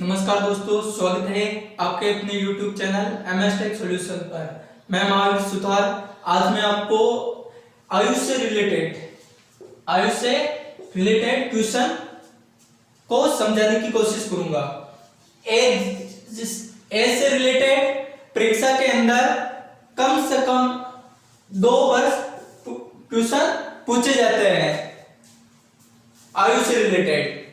नमस्कार दोस्तों, स्वागत है आपके अपने YouTube channel MS tech solution पर। मैं महावीर सुथार। आज मैं आपको आयुष से रिलेटेड क्वेश्चन को समझाने की कोशिश करूंगा। एज से रिलेटेड परीक्षा के अंदर कम से कम 2 वर्ष क्वेश्चन पूछे जाते हैं आयु से रिलेटेड,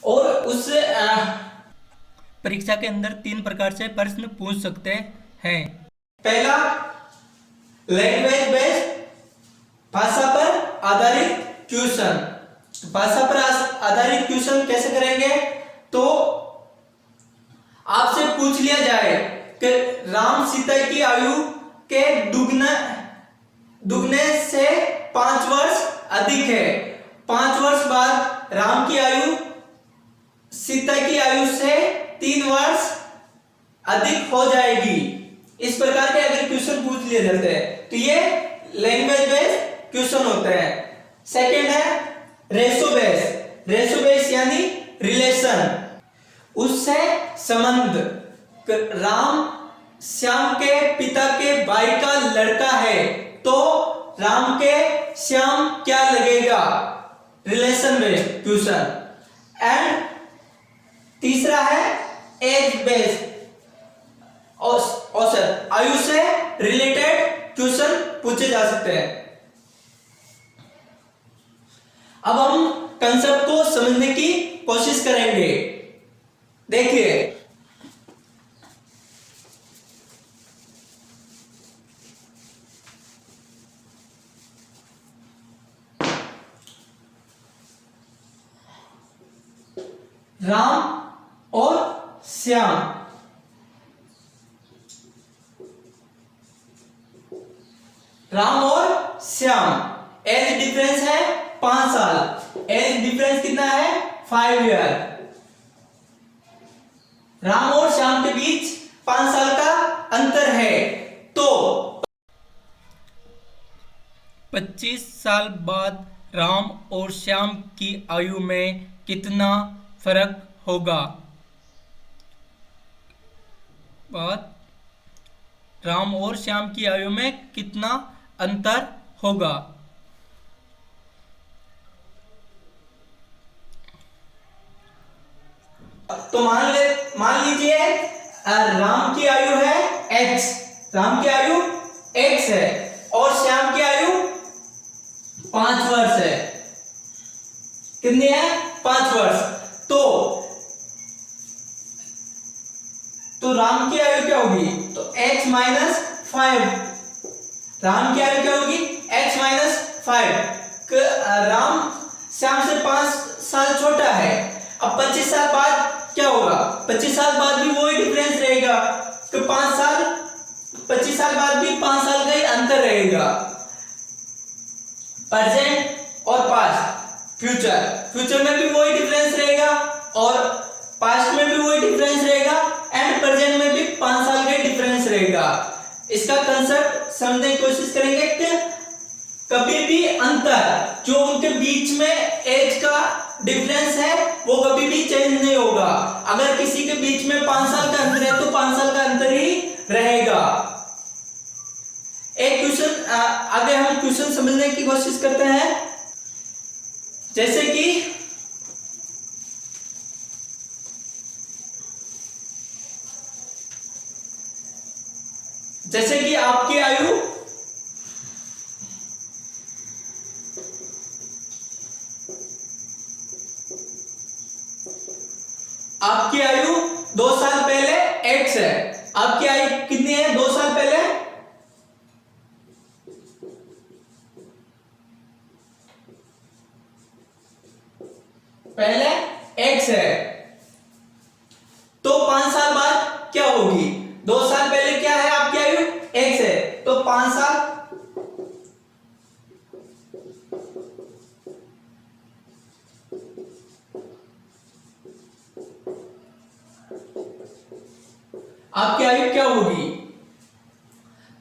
और उससे परीक्षा के अंदर 3 प्रकार से प्रश्न पूछ सकते हैं। पहला, लैंग्वेज बेस्ड, भाषा पर आधारित क्वेश्चन। भाषा पर आधारित क्वेश्चन कैसे करेंगे? तो आपसे पूछ लिया जाए कि राम सीता की आयु के दुगने से 5 वर्ष अधिक है। 5 वर्ष बाद राम की आयु सीता की आयु से 3 वर्ष अधिक हो जाएगी। इस प्रकार के अगर क्वेश्चन पूछ लिए जाते हैं तो ये लैंग्वेज बेस्ड क्वेश्चन होते हैं। सेकंड है रेशो बेस्ड यानी रिलेशन, उससे संबंध। राम श्याम के पिता के भाई का लड़का है तो राम के श्याम क्या लगेगा? Relation based question. एंड तीसरा है एज बेस्ड, औसत, आयु से रिलेटेड क्वेश्चन पूछे जा सकते हैं। अब हम कंसेप्ट को समझने की कोशिश करेंगे। देखिए, राम और श्याम, एज डिफरेंस है 5 साल। एज डिफरेंस कितना है? 5 ईयर। राम और श्याम के बीच 5 साल का अंतर है, तो 25 साल बाद राम और श्याम की आयु में कितना फर्क होगा? राम और श्याम की आयु में कितना अंतर होगा? तो मान लीजिए राम की आयु है x, राम की आयु x है और श्याम की आयु 5 वर्ष है। कितनी है? 5 वर्ष। तो राम की आयु क्या होगी? तो x माइनस 5। राम की आयु क्या होगी? x minus 5। राम श्याम से 5 साल छोटा है। अब 25 साल बाद क्या होगा? 25 साल बाद भी वही डिफरेंस रहेगा, तो 25 साल बाद भी 5 साल का ही अंतर रहेगा। प्रेजेंट और पास्ट, फ्यूचर में भी वही डिफरेंस रहेगा और पास्ट में भी वही डिफरेंस रहेगा एंड प्रेजेंट में भी 5 साल का डिफरेंस रहेगा। इसका कंसेप्ट समझने की कोशिश करेंगे कि कभी भी अंतर जो उनके बीच में एज का डिफरेंस है वो कभी भी चेंज नहीं होगा। अगर किसी के बीच में 5 साल का अंतर है तो 5 साल का अंतर ही रहेगा। एक क्वेश्चन आगे हम क्वेश्चन समझने की कोशिश करते हैं। जैसे कि आपकी आयु 2 साल पहले x है। आपकी आयु कितनी है 2 साल पहले? x है। तो 5 साल बाद क्या होगी? 2 साल पहले क्या है आपकी आयु? x है, तो 5 साल आपकी आयु क्या होगी?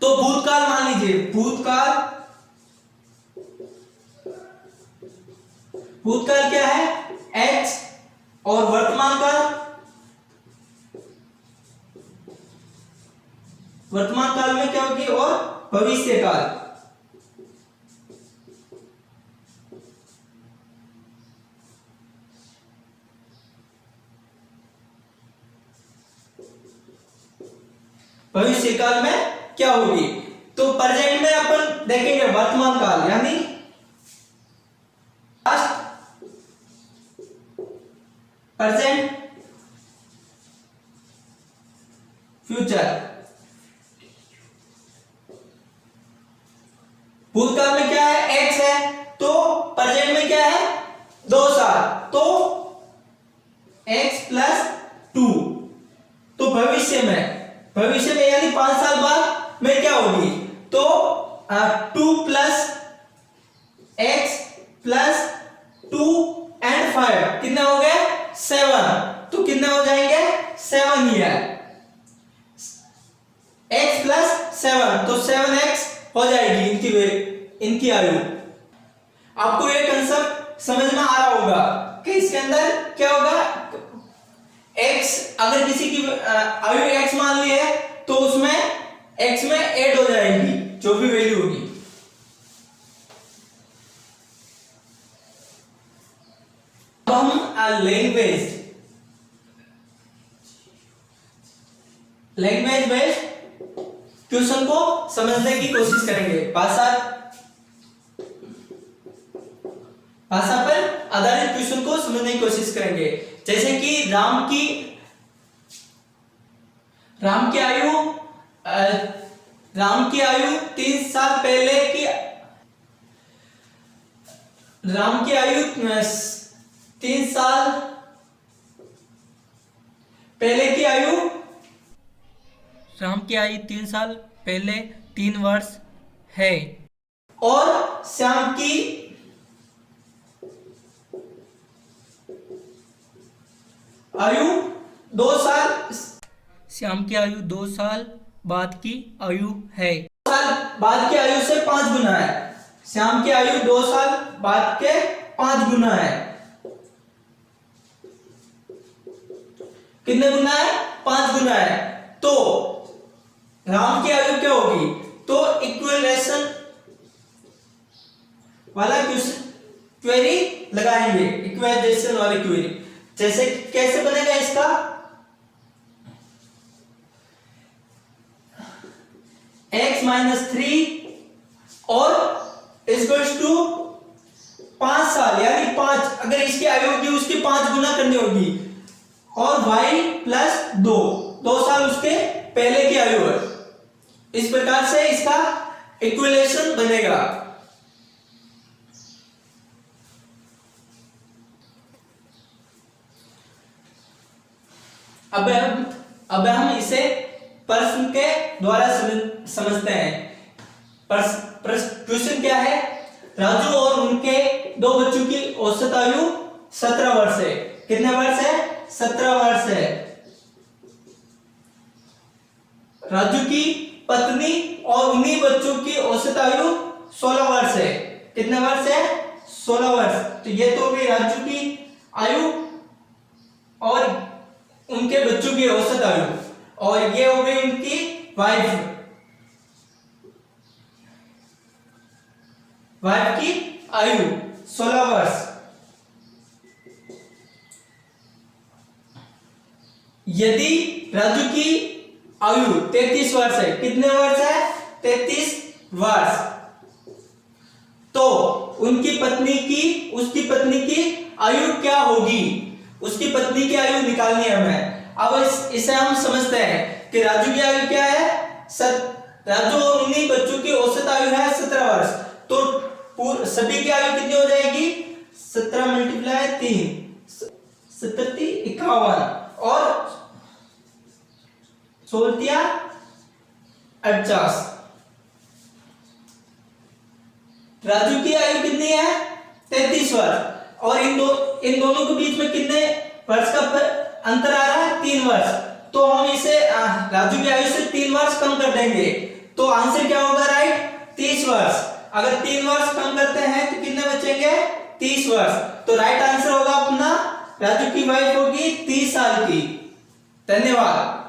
तो भूतकाल मान लीजिए, भूतकाल क्या है? x और वर्तमान काल, वर्तमान काल में क्या होगी, और भविष्य काल। भविष्य काल में क्या होगी। तो प्रेजेंट में अपन देखेंगे वर्तमान काल यानी पास्ट, प्रेजेंट, फ्यूचर। भूतकाल में क्या है, एक्स है, तो प्रेजेंट में क्या है 2 साल, तो एक्स प्लस 2। तो भविष्य में यानी 5 साल बाद में क्या होगी, तो 2 प्लस एक्स प्लस 2 एंड 5 कितना हो गया 7। तो कितना हो जाएंगे 7 ईयर, x प्लस 7, तो 7x हो जाएगी इनकी आयु। आपको ये कंसेप्ट समझ में आ रहा होगा कि इसके अंदर क्या होगा, x अगर किसी की आयु x मान ली है तो उसमें x में ऐड हो जाएगी जो भी वैल्यू होगी। तो हम लैंग्वेज बेस्ड क्वेश्चन को समझने की कोशिश करेंगे। भाषा पर आधारित क्वेश्चन को समझने की कोशिश करेंगे। जैसे कि राम की आयु 3 साल पहले की, राम की आयु 3 साल पहले की आयु, राम की आयु 3 साल पहले 3 वर्ष है, और श्याम की आयु 2 साल, श्याम की आयु 2 साल बाद की आयु है। 2 साल बाद की आयु से 5 गुना है। श्याम की आयु 2 साल बाद के 5 गुना है। कितने गुना है 5 गुना है। तो राम की आयु क्या होगी, तो इक्विलेशन वाला क्वेरी लगाएंगे, इक्विलेशन वाली क्वेरी। जैसे कैसे बनेगा इसका, x माइनस 3 और इक्वल्स टू 5 साल यानी 5, अगर इसकी आयु होगी उसकी 5 गुना करनी होगी, और y प्लस 2 साल उसके पहले की आयु है। इस प्रकार से इसका इक्विलेशन बनेगा। अब हम इसे प्रश्न के द्वारा समझते हैं। क्वेश्चन क्या है, राजू और उनके 2 बच्चों की औसत आयु 17 वर्ष है। कितने वर्ष है 17 वर्ष है। राजू की पत्नी और उन्हीं बच्चों की औसत आयु 16 वर्ष है। कितने वर्ष है 16 वर्ष। तो ये तो भी राजू की आयु और उनके बच्चों की औसत आयु, और ये हो गई उनकी वाइफ की आयु 16 वर्ष। यदि राजू की आयु 33 वर्ष है, कितने वर्ष है 33 वर्ष, तो उसकी पत्नी की आयु क्या होगी, उसकी पत्नी की आयु निकालनी है हमें। अब इसे हम समझते हैं कि राजू की आयु क्या है, राजू और उन्हीं बच्चों की औसत आयु है 17 वर्ष, तो सभी की आयु कितनी हो जाएगी 17 मल्टीप्लाई 3 17 51 और 16 50। राजू की आयु कितनी है 33 वर्ष, और इन दोनों के बीच में कितने वर्ष का अंतर आ रहा है 3 वर्ष। तो हम इसे राजू की आयु से 3 वर्ष कम कर देंगे, तो आंसर क्या होगा राइट 30 वर्ष। अगर 3 वर्ष कम करते हैं तो कितने बचेंगे 30 वर्ष। तो राइट आंसर होगा अपना राजू की वाइफ होगी 30 साल की। धन्यवाद।